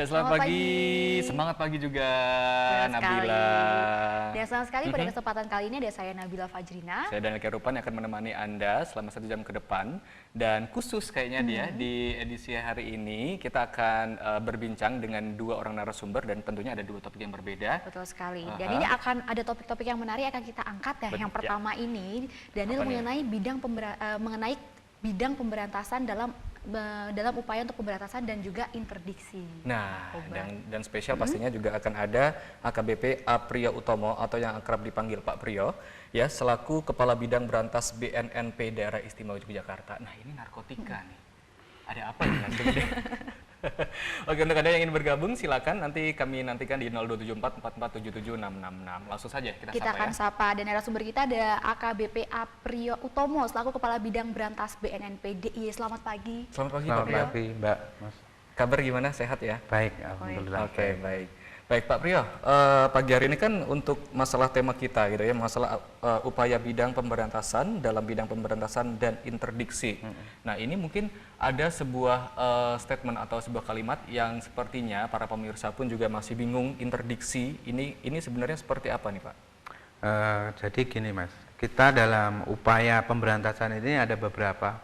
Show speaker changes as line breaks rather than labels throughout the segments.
Selamat pagi. Semangat pagi juga Nabila.
Dan senang sekali pada kesempatan kali ini ada saya Nabila Fajrina.
Saya Daniel Kerupan yang akan menemani Anda selama 1 jam ke depan. Dan khusus kayaknya dia di edisi hari ini kita akan berbincang dengan 2 orang narasumber dan tentunya ada 2 topik yang berbeda.
Betul sekali. Dan ini akan ada topik-topik yang menarik akan kita angkat ya. Yang pertama ini Daniel mengenai bidang pemberantasan dalam upaya untuk pemberantasan dan juga interdiksi.
Nah, dan spesial pastinya juga akan ada AKBP Aprio Utomo atau yang akrab dipanggil Pak Prio, ya, selaku Kepala Bidang Berantas BNNP Daerah Istimewa Yogyakarta. Nah, ini narkotika nih. Ada apa nih langsung deh? Oke, untuk Anda yang ingin bergabung silakan, nanti kami nantikan di 02744477666. Langsung saja kita
akan sapa, dan narasumber kita ada AKBP Aprio Utomo selaku Kepala Bidang Berantas BNNP DIY. Selamat pagi.
Selamat pagi,
Selamat pagi, Mbak. Mas.
Kabar gimana? Sehat ya?
Baik, alhamdulillah.
Oke, baik. Baik Pak Prio, pagi hari ini kan untuk masalah tema kita gitu ya, masalah upaya bidang pemberantasan dalam bidang pemberantasan dan interdiksi. Nah, ini mungkin ada sebuah statement atau sebuah kalimat yang sepertinya para pemirsa pun juga masih bingung, interdiksi ini sebenarnya seperti apa nih Pak?
Jadi gini Mas, kita dalam upaya pemberantasan ini ada beberapa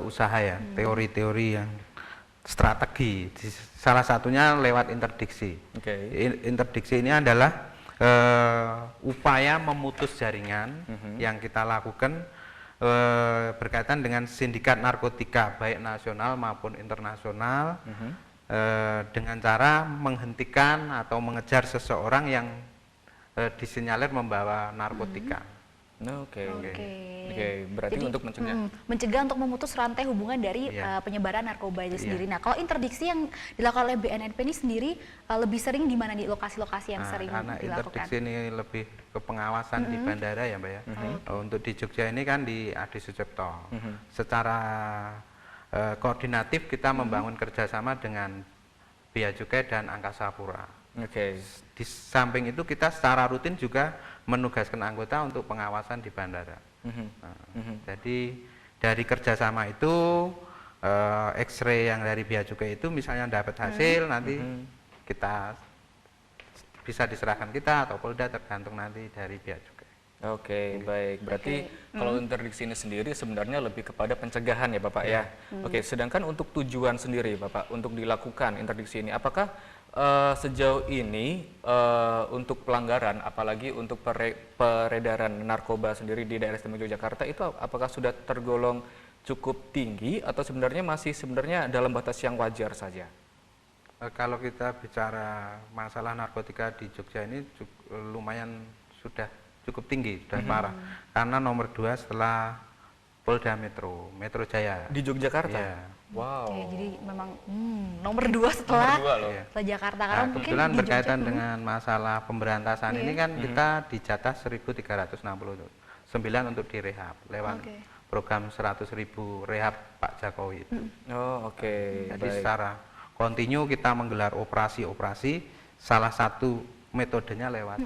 usaha ya, teori-teori yang strategi. Salah satunya lewat interdiksi. Interdiksi ini adalah upaya memutus jaringan yang kita lakukan berkaitan dengan sindikat narkotika baik nasional maupun internasional dengan cara menghentikan atau mengejar seseorang yang disinyalir membawa narkotika.
Oke. Berarti jadi, untuk
mencegah untuk memutus rantai hubungan dari penyebaran narkoba itu sendiri. Nah, kalau interdiksi yang dilakukan oleh BNNP ini sendiri lebih sering di mana nih lokasi-lokasi yang sering
karena
dilakukan?
Interdiksi ini lebih ke pengawasan di bandara ya Mbak ya. Untuk di Jogja ini kan di Adi Sucipto. Secara koordinatif kita membangun kerjasama dengan Bea Cukai dan Angkasa Pura. Di samping itu kita secara rutin juga menugaskan anggota untuk pengawasan di bandara. Jadi dari kerjasama itu X-ray yang dari Bea Cukai itu misalnya dapat hasil nanti kita bisa diserahkan kita atau Polda tergantung nanti dari Bea Cukai.
Oke, baik. Berarti kalau interdiksi ini sendiri sebenarnya lebih kepada pencegahan ya Bapak ya. Oke, sedangkan untuk tujuan sendiri Bapak untuk dilakukan interdiksi ini, apakah sejauh ini untuk pelanggaran, apalagi untuk peredaran narkoba sendiri di daerah istimewa Yogyakarta itu apakah sudah tergolong cukup tinggi atau sebenarnya dalam batas yang wajar saja?
Kalau kita bicara masalah narkotika di Jogja ini lumayan sudah cukup tinggi, sudah parah. Karena nomor 2 setelah Polda Metro Jaya.
Di Yogyakarta?
Ya.
Wow.
Jadi memang nomor 2 setelah Jakarta. Karena
nah, kebetulan berkaitan dengan masalah pemberantasan ini kan kita dijatah 1.369 untuk direhab lewat program 100.000 rehab Pak Jokowi itu. Jadi secara kontinu kita menggelar operasi-operasi, salah satu metodenya lewat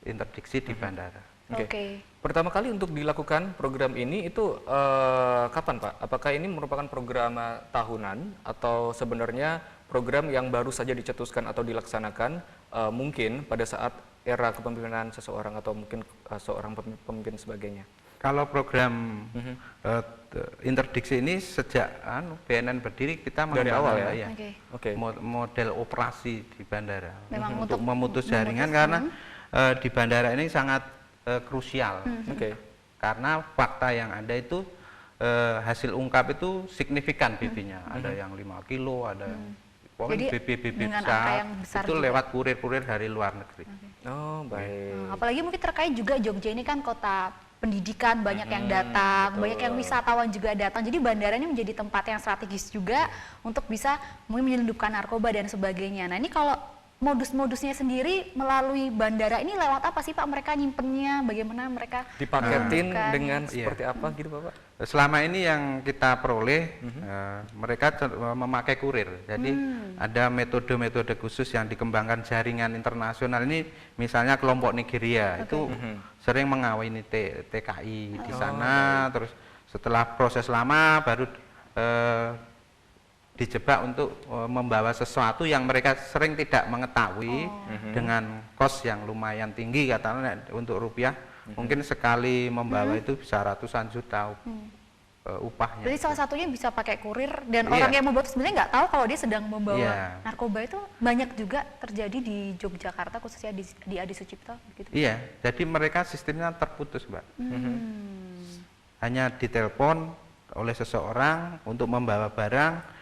interdiksi di bandara.
Pertama kali untuk dilakukan program ini itu kapan Pak? Apakah ini merupakan program tahunan atau sebenarnya program yang baru saja dicetuskan atau dilaksanakan mungkin pada saat era kepemimpinan seseorang atau mungkin seorang pemimpin sebagainya?
Kalau program interdiksi ini sejak BNN berdiri kita
dari awal ya?
Model operasi di bandara untuk memutus jaringan karena di bandara ini sangat krusial karena fakta yang ada itu hasil ungkap itu signifikan BB-nya ada yang 5 kilo, ada BB besar itu juga lewat kurir-kurir dari luar negeri.
Apalagi mungkin terkait juga Jogja ini kan kota pendidikan, banyak yang datang, banyak yang wisatawan juga datang. Jadi bandara ini menjadi tempat yang strategis juga untuk bisa menyelundupkan narkoba dan sebagainya. Nah, ini kalau modus-modusnya sendiri melalui bandara ini lewat apa sih Pak? Mereka nyimpennya, bagaimana mereka
dipaketin dengan seperti apa gitu Bapak?
Selama ini yang kita peroleh mereka memakai kurir. Jadi ada metode-metode khusus yang dikembangkan jaringan internasional ini, misalnya kelompok Nigeria itu sering mengawini TKI di sana, terus setelah proses lama baru dijebak untuk membawa sesuatu yang mereka sering tidak mengetahui dengan kos yang lumayan tinggi katanya untuk rupiah. Mungkin sekali membawa itu bisa ratusan juta upahnya.
Jadi salah satunya bisa pakai kurir dan orang yang membawa sebenarnya nggak tahu kalau dia sedang membawa narkoba. Itu banyak juga terjadi di Yogyakarta khususnya di Adi Sucipto gitu.
Iya, jadi mereka sistemnya terputus, Mbak. Hanya ditelepon oleh seseorang untuk membawa barang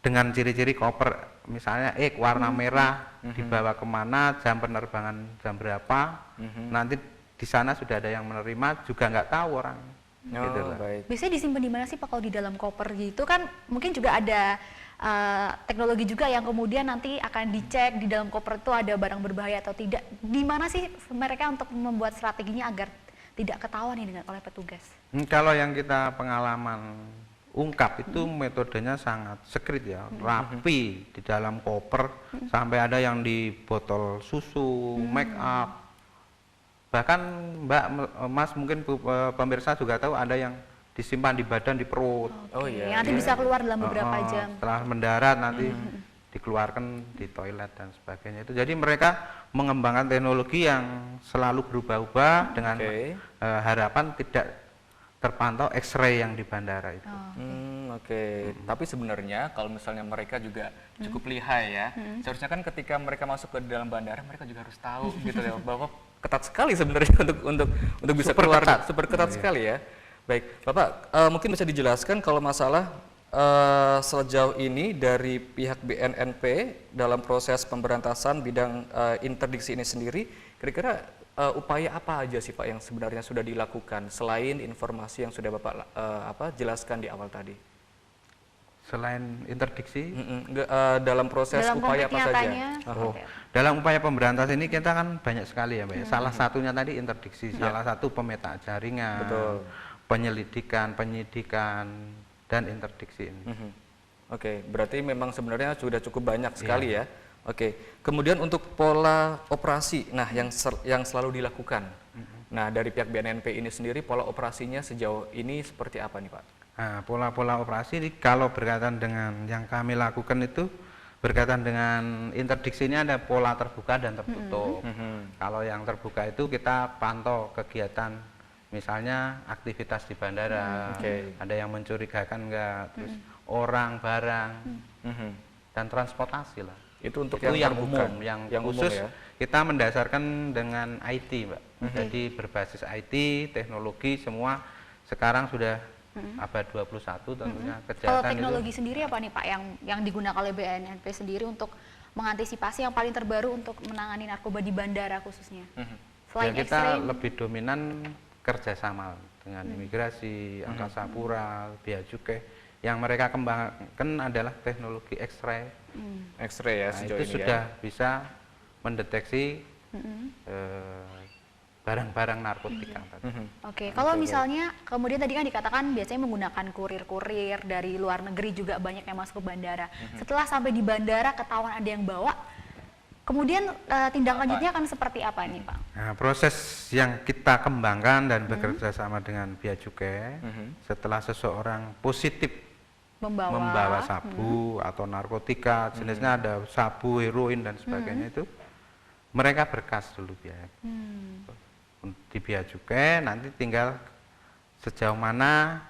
dengan ciri-ciri koper, misalnya warna merah, dibawa kemana, jam penerbangan jam berapa, nanti di sana sudah ada yang menerima, juga nggak tahu orang. Gitu loh.
Biasanya disimpan di mana sih Pak kalau di dalam koper gitu kan? Mungkin juga ada teknologi juga yang kemudian nanti akan dicek di dalam koper itu ada barang berbahaya atau tidak. Di mana sih mereka untuk membuat strateginya agar tidak ketahuan nih oleh petugas?
Kalau yang kita pengalaman ungkap itu metodenya sangat sekret ya, rapi di dalam koper, sampai ada yang di botol susu, make up. Bahkan Mbak, Mas mungkin pemirsa juga tahu ada yang disimpan di badan, di perut.
Yang nanti bisa keluar dalam beberapa jam.
Setelah mendarat nanti dikeluarkan di toilet dan sebagainya itu. Jadi mereka mengembangkan teknologi yang selalu berubah-ubah dengan harapan tidak terpantau X-ray yang di bandara itu.
Tapi sebenarnya kalau misalnya mereka juga cukup lihai ya, seharusnya kan ketika mereka masuk ke dalam bandara mereka juga harus tahu gitu ya, bahwa ketat sekali sebenarnya untuk bisa keluar, super ketat sekali ya. Baik, Bapak mungkin bisa dijelaskan kalau masalah sejauh ini dari pihak BNNP dalam proses pemberantasan bidang interdiksi ini sendiri, kira-kira upaya apa aja sih Pak yang sebenarnya sudah dilakukan selain informasi yang sudah Bapak jelaskan di awal tadi?
Selain interdiksi?
Dalam proses upaya apa saja?
Dalam upaya pemberantasan ini kita kan banyak sekali ya Mbak. Salah satunya tadi interdiksi, salah satu pemetaan jaringan, penyelidikan, penyidikan, dan interdiksi ini.
Berarti memang sebenarnya sudah cukup banyak sekali ya. Kemudian untuk pola operasi, nah yang selalu dilakukan. Nah dari pihak BNNP ini sendiri pola operasinya sejauh ini seperti apa nih Pak?
Nah, pola-pola operasi ini kalau berkaitan dengan yang kami lakukan itu berkaitan dengan interdiksi ini ada pola terbuka dan tertutup. Kalau yang terbuka itu kita pantau kegiatan, misalnya aktivitas di bandara, ada yang mencurigakan enggak, terus orang, barang, dan transportasi lah.
Itu untuk
yang umum, yang khusus
umum ya?
Kita mendasarkan dengan IT, Mbak. Jadi berbasis IT, teknologi semua sekarang sudah abad 21 tentunya.
Kalau teknologi itu sendiri apa nih Pak yang digunakan oleh BNNP sendiri untuk mengantisipasi yang paling terbaru untuk menangani narkoba di bandara khususnya? Selain
kita lebih dominan kerjasama dengan imigrasi, Angkasa Pura, Bea Cukai. Yang mereka kembangkan adalah teknologi X-ray.
X-ray ya sejauh
itu
ini
sudah bisa mendeteksi barang-barang narkotika.
Kalau misalnya kemudian tadi kan dikatakan biasanya menggunakan kurir-kurir dari luar negeri juga banyak yang masuk ke bandara. Setelah sampai di bandara ketahuan ada yang bawa, kemudian tindak lanjutnya akan seperti apa ini Pak?
Nah, proses yang kita kembangkan dan bekerja sama dengan Bea Cukai, setelah seseorang positif membawa sabu atau narkotika, jenisnya ada sabu, heroin dan sebagainya itu, mereka berkas dulu biaya. Di Bea Cukai nanti tinggal sejauh mana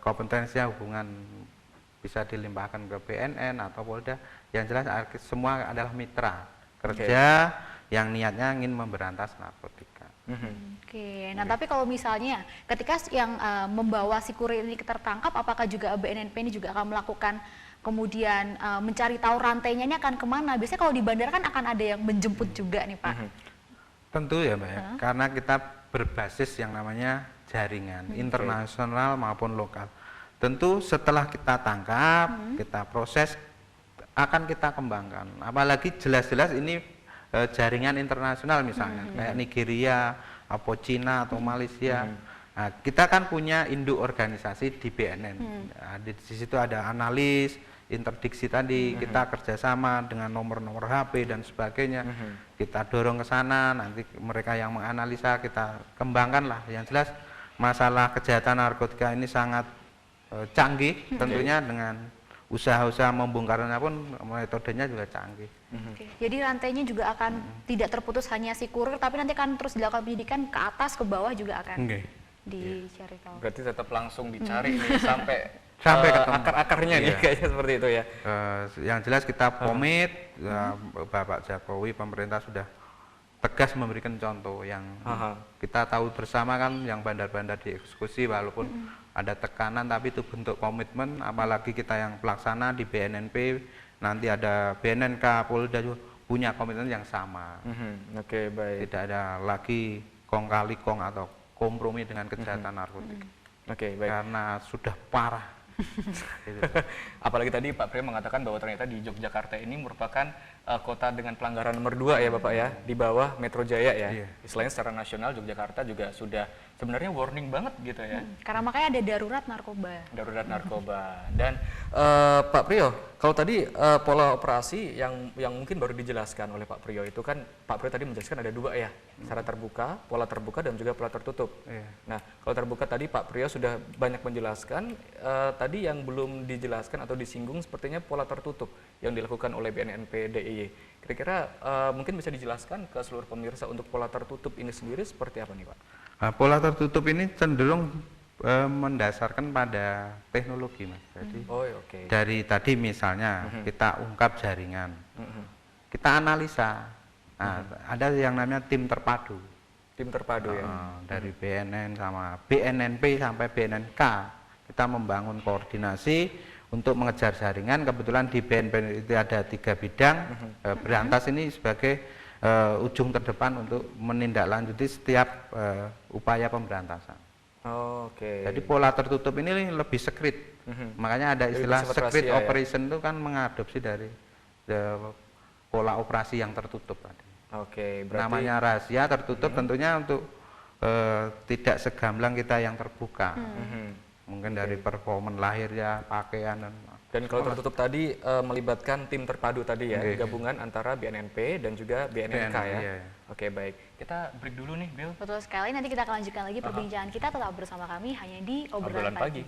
kompetensinya hubungan bisa dilimpahkan ke BNN atau Polda. Yang jelas semua adalah mitra kerja yang niatnya ingin memberantas narkotika.
Nah tapi kalau misalnya ketika yang membawa si kurir ini tertangkap, apakah juga BNNP ini juga akan melakukan kemudian mencari tahu rantainya ini akan kemana? Biasanya kalau di bandara kan akan ada yang menjemput juga nih Pak.
Tentu ya Mbak, karena kita berbasis yang namanya jaringan internasional maupun lokal. Tentu setelah kita tangkap, kita proses, akan kita kembangkan. Apalagi jelas-jelas ini jaringan internasional misalnya, kayak Nigeria, atau Cina atau Malaysia. Nah, kita kan punya induk organisasi di BNN. Nah, di situ ada analis, interdiksi tadi, kita kerjasama dengan nomor-nomor HP dan sebagainya. Kita dorong ke sana, nanti mereka yang menganalisa, kita kembangkan lah. Yang jelas masalah kejahatan narkotika ini sangat canggih tentunya dengan usaha-usaha membongkarnya pun metodenya juga canggih.
Oke. Jadi rantainya juga akan tidak terputus hanya si kurir, tapi nanti akan terus dilakukan penyidikan ke atas, ke bawah juga akan dicari tahu.
Berarti tetap langsung dicari nih sampai
ketemu.
akar-akarnya nih kayaknya seperti itu ya.
Yang jelas kita komit, Bapak Jokowi, pemerintah sudah tegas memberikan contoh yang kita tahu bersama kan, yang bandar-bandar dieksekusi walaupun ada tekanan, tapi itu bentuk komitmen. Apalagi kita yang pelaksana di BNNP, nanti ada BNNK, Polda juga punya komitmen yang sama.
Oke, baik.
Tidak ada lagi kong kali kong atau kompromi dengan kejahatan narkotika.
Oke, baik.
Karena sudah parah.
Apalagi tadi Pak Priyo mengatakan bahwa ternyata di Yogyakarta ini merupakan kota dengan pelanggaran nomor 2 ya Bapak ya, di bawah Metro Jaya ya. Istilahnya secara nasional Yogyakarta juga sudah sebenarnya warning banget gitu ya.
Karena makanya ada darurat narkoba.
Darurat narkoba. Dan Pak Priyo, kalau tadi pola operasi yang mungkin baru dijelaskan oleh Pak Priyo itu kan, Pak Priyo tadi menjelaskan ada 2 ya, secara terbuka, pola terbuka dan juga pola tertutup. Nah, kalau terbuka tadi Pak Priyo sudah banyak menjelaskan. Tadi yang belum dijelaskan atau disinggung sepertinya pola tertutup yang dilakukan oleh BNNP DIY. Kira-kira mungkin bisa dijelaskan ke seluruh pemirsa untuk pola tertutup ini sendiri seperti apa nih Pak?
Pola tertutup ini cenderung mendasarkan pada teknologi Mas. Jadi dari tadi misalnya kita ungkap jaringan, kita analisa. Nah, ada yang namanya tim terpadu.
Tim terpadu ya.
Dari BNN sama BNNP sampai BNNK. Kita membangun koordinasi untuk mengejar jaringan. Kebetulan di BNP itu ada 3 bidang. Berantas ini sebagai ujung terdepan untuk menindaklanjuti setiap upaya pemberantasan. Jadi pola tertutup ini lebih sekret. Makanya ada istilah secret operation itu kan mengadopsi dari pola operasi yang tertutup tadi.
Berarti
namanya rahasia tertutup tentunya untuk tidak segamblang kita yang terbuka. Mungkin dari performan lahir ya, pakaian
dan kalau tertutup tadi melibatkan tim terpadu tadi ya, gabungan antara BNNP dan juga BNNK ya. Oke, baik. Kita break dulu nih, Bill.
Betul sekali. Nanti kita akan lanjutkan lagi perbincangan kita, tetap bersama kami hanya di Obrolan Pagi.